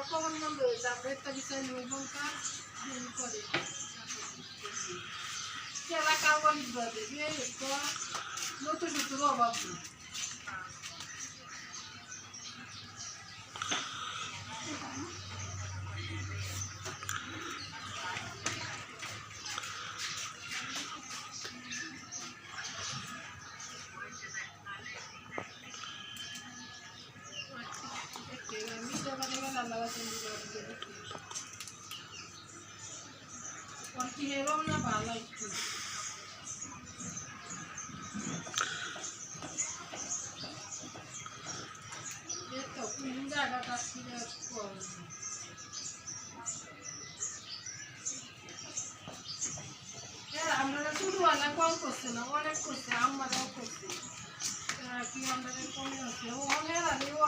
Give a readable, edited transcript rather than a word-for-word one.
common বন্ধ হয়েছে আমরা একটা বিষয় নৈবঙ্কা করে খেলা কার্বনিক বাদে নতুন নতুন অভাব নেই না ভালো একটু জায়গাটা আমরা শুরুওয়ালা কম করছে না অনেক করছে আমরাও করছে কি আমরা কমে আছে ও